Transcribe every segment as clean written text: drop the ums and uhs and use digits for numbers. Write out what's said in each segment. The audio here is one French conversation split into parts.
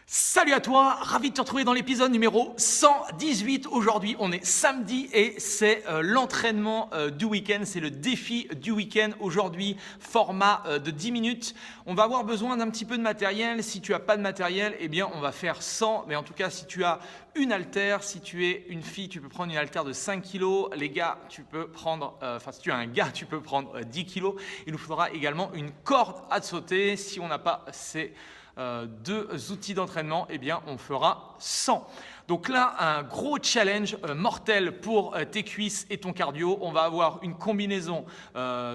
Salut à toi, ravi de te retrouver dans l'épisode numéro 118. Aujourd'hui, on est samedi et c'est l'entraînement du week-end, c'est le défi du week-end. Aujourd'hui, format de 10 minutes. On va avoir besoin d'un petit peu de matériel. Si tu n'as pas de matériel, eh bien, on va faire 100. Mais en tout cas, si tu as une haltère, si tu es une fille, tu peux prendre une haltère de 5 kg. Les gars, tu peux prendre, si tu es un gars, tu peux prendre 10 kg. Il nous faudra également une corde à sauter. Si on n'a pas ces deux outils d'entraînement, eh bien, on fera 100. Donc là, un gros challenge mortel pour tes cuisses et ton cardio. On va avoir une combinaison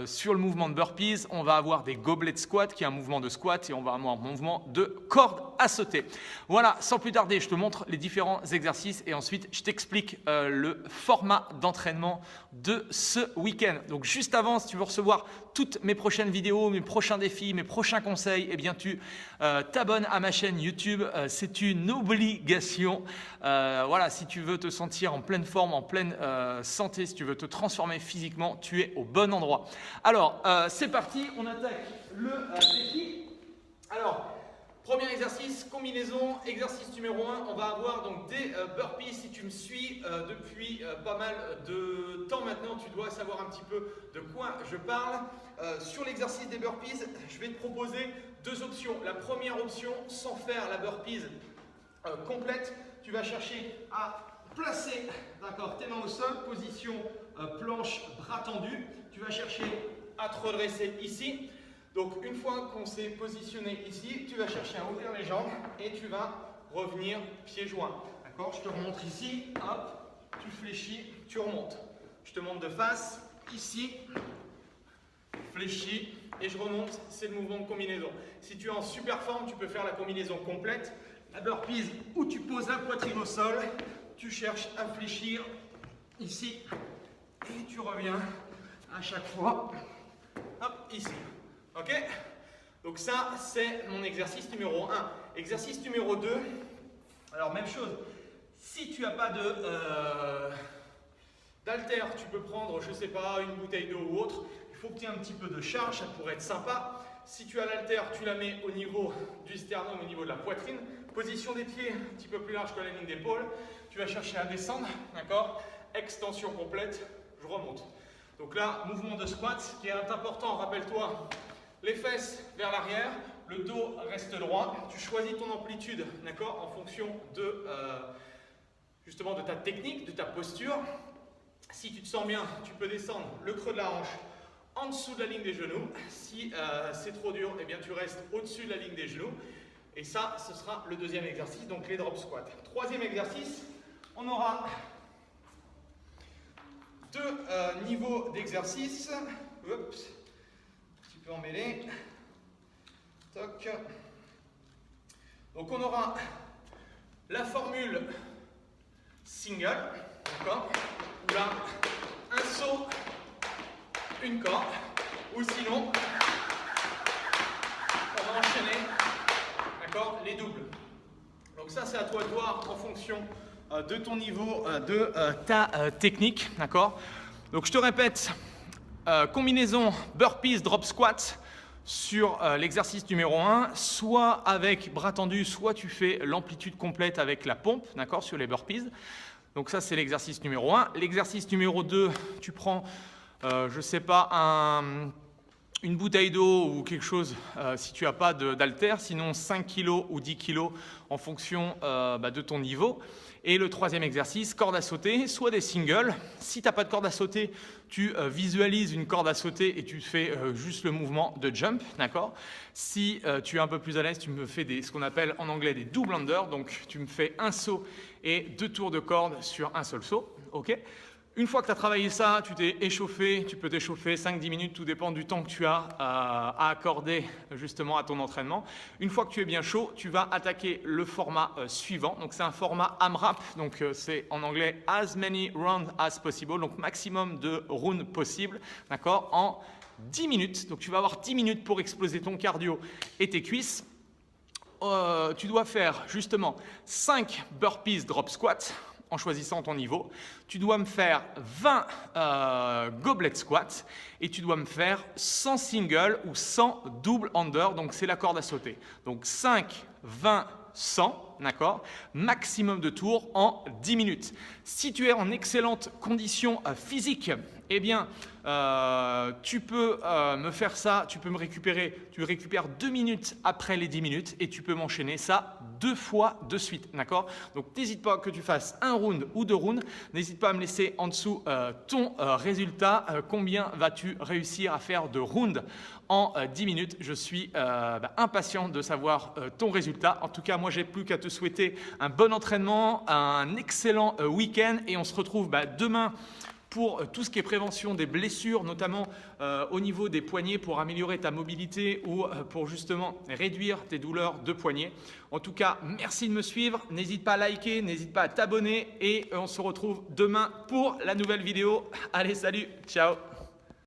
sur le mouvement de burpees. On va avoir des goblet squats, qui est un mouvement de squat, et on va avoir un mouvement de corde à sauter. Voilà, sans plus tarder, je te montre les différents exercices et ensuite, je t'explique le format d'entraînement de ce week-end. Donc juste avant, si tu veux recevoir toutes mes prochaines vidéos, mes prochains défis, mes prochains conseils, eh bien, tu t'abonnes à ma chaîne YouTube. C'est une obligation. Voilà, si tu veux te sentir en pleine forme, en pleine santé, si tu veux te transformer physiquement, tu es au bon endroit. Alors, c'est parti, on attaque le défi. Alors, premier exercice, combinaison, exercice numéro 1, on va avoir donc des burpees. Si tu me suis depuis pas mal de temps maintenant, tu dois savoir un petit peu de quoi je parle. Sur l'exercice des burpees, je vais te proposer deux options. La première option, sans faire la burpees complète, tu vas chercher à placer tes mains au sol, position planche, bras tendus. Tu vas chercher à te redresser ici. Donc une fois qu'on s'est positionné ici, tu vas chercher à ouvrir les jambes et tu vas revenir pieds joints. D'accord? Je te remonte ici, hop, tu fléchis, tu remontes. Je te monte de face, ici, fléchis et je remonte, c'est le mouvement de combinaison. Si tu es en super forme, tu peux faire la combinaison complète. La burpees où tu poses la poitrine au sol, tu cherches à fléchir ici et tu reviens à chaque fois, hop, ici. Ok? Donc ça, c'est mon exercice numéro 1. Exercice numéro 2, alors même chose, si tu n'as pas d'haltère, tu peux prendre, je ne sais pas, une bouteille d'eau ou autre. Il faut que tu aies un petit peu de charge, ça pourrait être sympa. Si tu as l'haltère, tu la mets au niveau du sternum, au niveau de la poitrine. Position des pieds un petit peu plus large que la ligne d'épaule. Tu vas chercher à descendre, d'accord? Extension complète, je remonte. Donc là, mouvement de squat, ce qui est important, rappelle-toi, les fesses vers l'arrière, le dos reste droit. Tu choisis ton amplitude, d'accord, en fonction de, justement de ta technique, de ta posture. Si tu te sens bien, tu peux descendre le creux de la hanche en dessous de la ligne des genoux. Si c'est trop dur, eh bien, tu restes au-dessus de la ligne des genoux. Et ça, ce sera le deuxième exercice, donc les drop squats. Troisième exercice, on aura deux niveaux d'exercice. Oups, un petit peu emmêlé. Toc. Donc on aura la formule single, d'accord, où là, un saut, une corde, ou sinon, on va enchaîner, d'accord, les doubles. Donc ça, c'est à toi de voir en fonction de ton niveau, de ta technique, d'accord. Donc je te répète, combinaison burpees, drop squat sur l'exercice numéro 1, soit avec bras tendus, soit tu fais l'amplitude complète avec la pompe, d'accord, sur les burpees. Donc ça, c'est l'exercice numéro 1. L'exercice numéro 2, tu prends, je ne sais pas, une bouteille d'eau ou quelque chose si tu n'as pas d'haltère, sinon 5 kg ou 10 kg en fonction de ton niveau. Et le troisième exercice, corde à sauter, soit des singles. Si tu n'as pas de corde à sauter, tu visualises une corde à sauter et tu fais juste le mouvement de jump, d'accord? Si tu es un peu plus à l'aise, tu me fais ce qu'on appelle en anglais des double under, donc tu me fais un saut et 2 tours de corde sur un seul saut, ok? Une fois que tu as travaillé ça, tu t'es échauffé, tu peux t'échauffer 5-10 minutes, tout dépend du temps que tu as à accorder justement à ton entraînement. Une fois que tu es bien chaud, tu vas attaquer le format suivant. Donc c'est un format AMRAP, donc c'est en anglais as many rounds as possible, donc maximum de rounds possible, d'accord, en 10 minutes. Donc tu vas avoir 10 minutes pour exploser ton cardio et tes cuisses. Tu dois faire justement 5 burpees drop squats en choisissant ton niveau. Tu dois me faire 20 goblet squats et tu dois me faire 100 single ou 100 double under, donc c'est la corde à sauter. Donc 5, 20, 100, d'accord? Maximum de tours en 10 minutes. Si tu es en excellente condition physique, eh bien, tu peux me faire ça, tu peux me récupérer, tu récupères 2 minutes après les 10 minutes et tu peux m'enchaîner ça 2 fois de suite, d'accord? Donc, n'hésite pas que tu fasses un round ou 2 rounds, n'hésite pas à me laisser en dessous ton résultat, combien vas-tu réussir à faire de rounds en 10 minutes. Je suis impatient de savoir ton résultat. En tout cas, moi, j'ai plus qu'à te souhaiter un bon entraînement, un excellent week-end et on se retrouve demain pour tout ce qui est prévention des blessures, notamment au niveau des poignets pour améliorer ta mobilité ou pour justement réduire tes douleurs de poignet. En tout cas, merci de me suivre. N'hésite pas à liker, n'hésite pas à t'abonner et on se retrouve demain pour la nouvelle vidéo. Allez, salut, ciao!